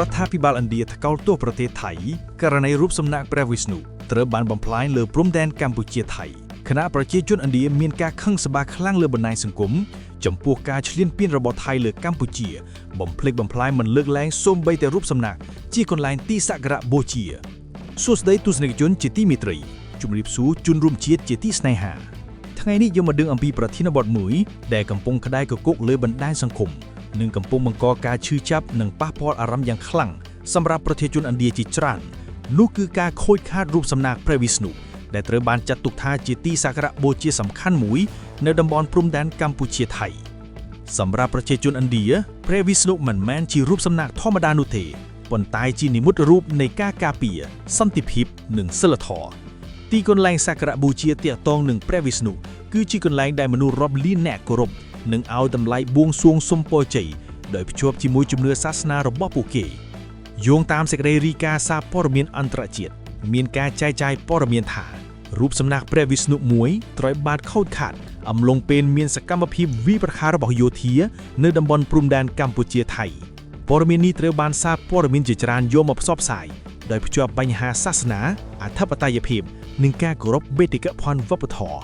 រដ្ឋាភិបាលឥណ្ឌាថ្កោលទោសប្រទេសថៃករណីរូបសំណាកព្រះវិស្ណុត្រូវបានបំផ្លាញលើព្រំដែនកម្ពុជាថៃគណៈប្រជាជនឥណ្ឌាមានការខឹងសម្បាខ្លាំងលើបណ្ដាញសង្គមចំពោះការឈ្លានពានរបស់ថៃលើកម្ពុជាបំភ្លេចបំផ្លាញមិនលើកលែងសូម្បីតែរូបសំណាកជាកន្លែងទីសក្ការៈបូជាសួស្ដីទស្សនិកជនជាទីមេត្រីជំរាបសួរជនរួមជាតិជាទីស្នេហាថ្ងៃនេះយើងមកដឹងអំពីប្រធានបទមួយដែលកំពុងក្តាយកគុកលើបណ្ដាញសង្គមនិងកំពុងបង្កការឈឺចាប់និងប៉ះពាល់អារម្មណ៍យ៉ាងខ្លាំងសម្រាប់ប្រជាជនឥណ្ឌាជាច្រើននោះគឺការខូចខាតរូបសំណាកព្រះវិស្ណុដែលត្រូវបានចាត់ទុកថាជាទីសក្ការៈបូជាសំខាន់មួយនៅតំបន់ព្រំដែនកម្ពុជាថៃសម្រាប់ប្រជាជនឥណ្ឌាព្រះវិស្ណុមិនមែនជារូបសំណាកធម្មតានោះទេប៉ុន្តែជានិមិត្តរូបនៃការការពារសន្តិភាពនិងសីលធម៌ទីកន្លែងសក្ការៈបូជាទាក់ទងនឹងព្រះវិស្ណុគឺជាកន្លែងដែលមនុស្សរាប់លានអ្នកគោរពនិងឲ្យតម្លៃបួងសួងសុំពរជ័យដោយភ្ជាប់ជាមួយជំនឿសាសនារបស់ពួកគេយោងតាមសេចក្តីរាយការណ៍សារព័ត៌មានអន្តរជាតិមានការចែកចាយព័ត៌មានថារូបសំណាកព្រះវិស្ណុមួយត្រូវបានខូចខាតអំឡុងពេលមានសកម្មភាពវាយប្រហាររបស់យោធានៅតំបន់ព្រំដែនកម្ពុជាថៃព័ត៌មាននេះត្រូវបានសារព័ត៌មានជាច្រើនយកមកផ្សព្វផ្សាយដោយភ្ជាប់បញ្ហាសាសនាអធិបតេយ្យភាពនិងការគោរពបេតិកភណ្ឌវប្បធម៌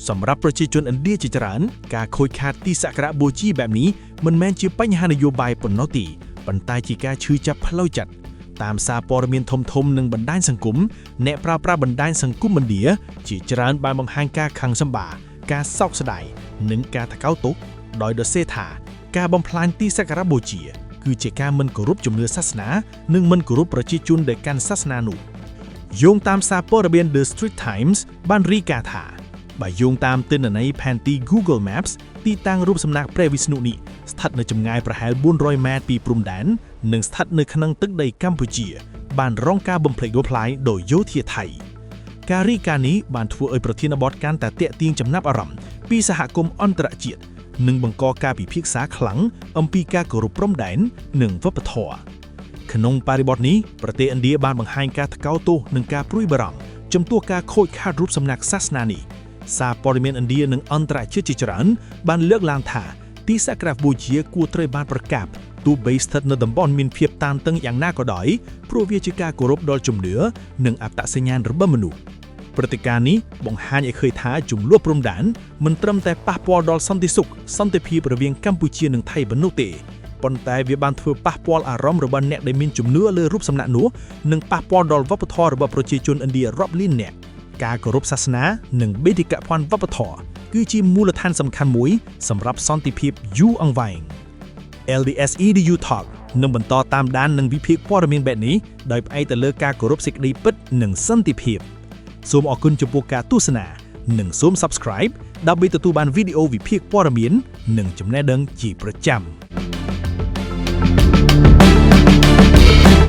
សម្រាប់ប្រជាជនឥណ្ឌាជាច្រើនការខូចខាតទីសក្ការៈបូជាបែបនេះមិនមែនជាបញ្ហានយោបាយប៉ុណ្ណោះទេប៉ុន្តែជាការឈឺចាប់ផ្លូវចិត្តតាមសារព័ត៌មានធំៗនិងបណ្ដាញសង្គមអ្នកប្រើប្រាស់បណ្ដាញសង្គមឥណ្ឌាជាច្រើនបានបង្ហាញការខឹងសម្បាការសោកស្ដាយនិងការថ្កោលទោសដោយសរសេរថាការបំផ្លាញទីសក្ការៈបូជាគឺជាការមិនគោរពជំនឿសាសនានិងមិនគោរពប្រជាជនដែលកាន់សាសនានោះយោងតាមសារព័ត៌មាន The Straits Times បានរាយការណ៍ថាបើយោងតាមទិន្នន័យផែនទី Google Maps ទីតាំងរូបសំណាកព្រះវិស្ណុនេះស្ថិតនៅចម្ងាយប្រហែល400ម៉ែត្រពីព្រំដែននិងស្ថិតនៅក្នុងទឹកដីកម្ពុជាបានរងការបំផ្លិចបំផ្លាញដោយយោធាថៃការរាយការណ៍នេះបានធ្វើឲ្យប្រធានបទកាន់តែទាក់ទាញចំណាប់អារម្មណ៍ពីសហគមន៍អន្តរជាតិនិងបង្កការពិភាក្សាខ្លាំងអំពីការគោរពព្រំដែននិងវប្បធម៌ក្នុងបរិបទនេះប្រទេសឥណ្ឌាបានបង្ហាញការថ្កោលទោសនិងការព្រួយបារម្ភចំពោះការខូចខាតរូបសំណាកសាសនានេះសារព័ត៌មានឥណ្ឌានិងអន្តរជាតិជាច្រើនបានលើកឡើងថាទីសក្ការៈបូជាគួរត្រូវបានប្រកាសទោះបីស្ថិតនៅតំបន់មានភាពតានតឹងយ៉ាងណាក៏ដោយព្រោះវាជាការគោរពដល់ជំនឿនិងអត្តសញ្ញាណរបស់មនុស្សព្រឹត្តិការណ៍នេះបង្ហាញឲ្យឃើញថាជម្លោះព្រំដែនមិនត្រឹមតែប៉ះពាល់ដល់សន្តិសុខសន្តិភាពរវាងកម្ពុជានិងថៃប៉ុណ្ណោះទេប៉ុន្តែវាបានធ្វើប៉ះពាល់អារម្មណ៍របស់អ្នកដែលមានជំនឿលើរូបសំណាកនោះនិងប៉ះពាល់ដល់វប្បធម៌របស់ប្រជាជនឥណ្ឌារាប់លាននាក់ការគោរពសាសនានិងបេតិកភណ្ឌវប្បធម៌គឺជាមូលដ្ឋានសំខាន់មួយសម្រាប់សន្តិភាពយូរអង្វែង LDS EDU Talk នឹងបន្តតាមដាននិងវិភាគព័ត៌មានបែបនេះដោយផ្អែកទៅលើការគោរពសេចក្តីពិតនិងសន្តិភាពសូមអរគុណចំពោះការទស្សនានិងសូម Subscribe ដើម្បីទទួលបានវីដេអូវិភាគព័ត៌មាននិងចំណេះដឹងជាប្រចាំ